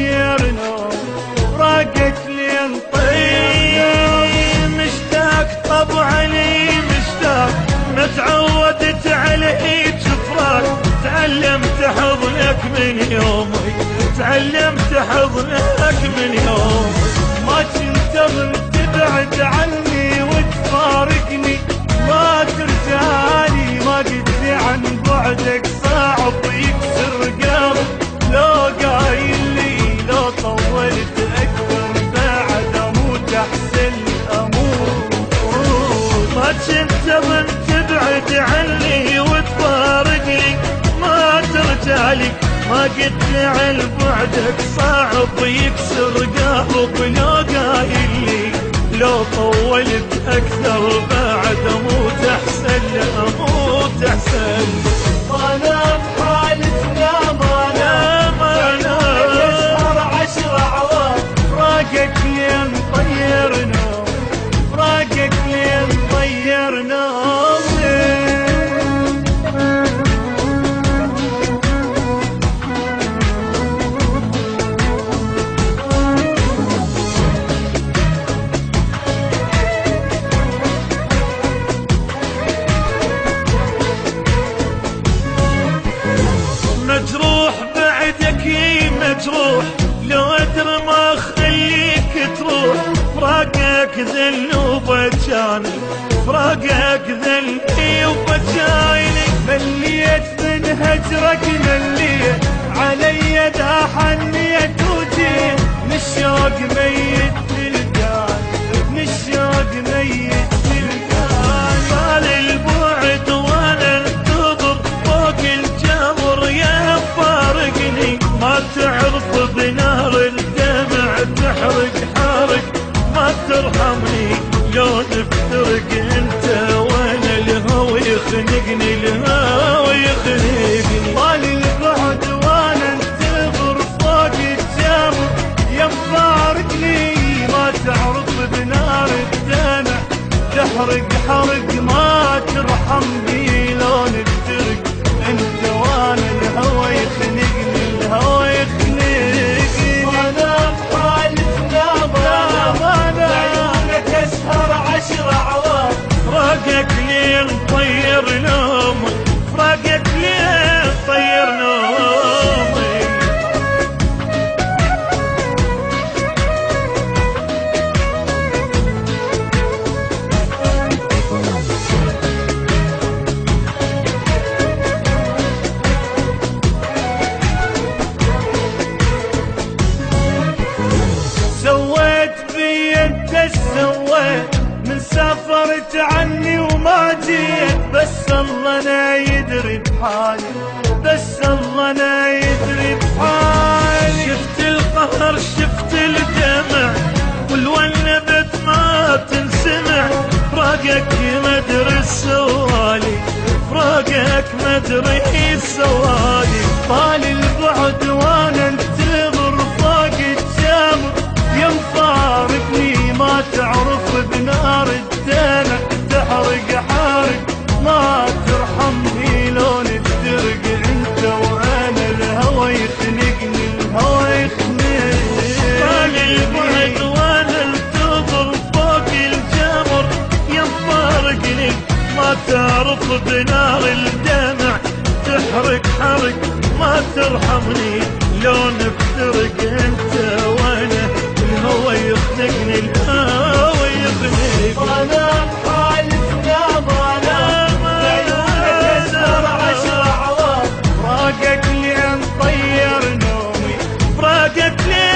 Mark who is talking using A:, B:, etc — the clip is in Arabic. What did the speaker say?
A: طير نوم، فراقك لين طير. مشتاق طبعا لي مشتاق، ما تعودت عليك فراق. تعلمت حضنك من يومي، تعلمت حضنك من يومي. ما كنت من تبعد عني وتفارقني، ما ترجعلي. ما قلت عن بعدك صعب يكسر قلب، لو قايل لي لو طولت اكثر بعد اموت احسن اموت. ما كنت من تبعد عني وتفارقني، ما ترجعلي. ما قلت عن بعدك صعب يكسر قلب، لو قايل لي لو طولت اكثر بعد اموت احسن اموت احسن. ما نام حالتنا ما نام يسهر 10 اعوام، فراقك لين طير نوم، فراقك لين طير نوم. مجروح بعدك مجروح، لو ادري ما اخليك تروح. فراقك ذل وبجاني، فراقك ذل وبجاني. مليت من هجرك مليت، علي دا حنيت وجيت. من الشوق ميت تلقاني، من الشوق ميت تلقاني. طال البعد وانا انتظر فوق الجمر يا فارقني. ما تعرف بنار الدمع تحرق حارق، ما ترحمني لو نفترق انت وانا. الهوى يخنقني، الهوى يخنقني. طال البعد وانا انتظر فوق الجمر يا مفارقني. ما تعرف بنار الدمع تحرق حرق، ما ترحمني لو نفترق انت وانا. الهوى يخنقني، الهوى يخنقني. ما نام حالتنا ما نام، عيونك اسهر 10 اعوام، فراقك لين طير نومي، فراقك لين طير نومي. سويت بي انت سويت، من سافرت عني وما جيت. بس الله انا يدري بحالي، بس الله انا يدري بحالي. شفت القهر شفت الدمع، والونبت ما تنسمع. فراقك مدري السوالي، فراقك مدري السوالي. طال البعد وانا انتظر فوق الجمر يا مفارقني. ما تعرف بنار الدمع تحرق حارق، ما ترحمني لو نفترق انت وانا. الهوى يخنقني، الهوى يخنقني. طال البعد وانا انتظر فوق الجمر يا مفارقني. ما تعرف بنار الدمع تحرق حرق، ما ترحمني لو نفترق انت وانا. الهوى يخنقني، الهوى يخنقني. ما نام حالتنا ما نام، عيونك اسهر 10 اعوام، فراقك لين طير نومي، فراقك لين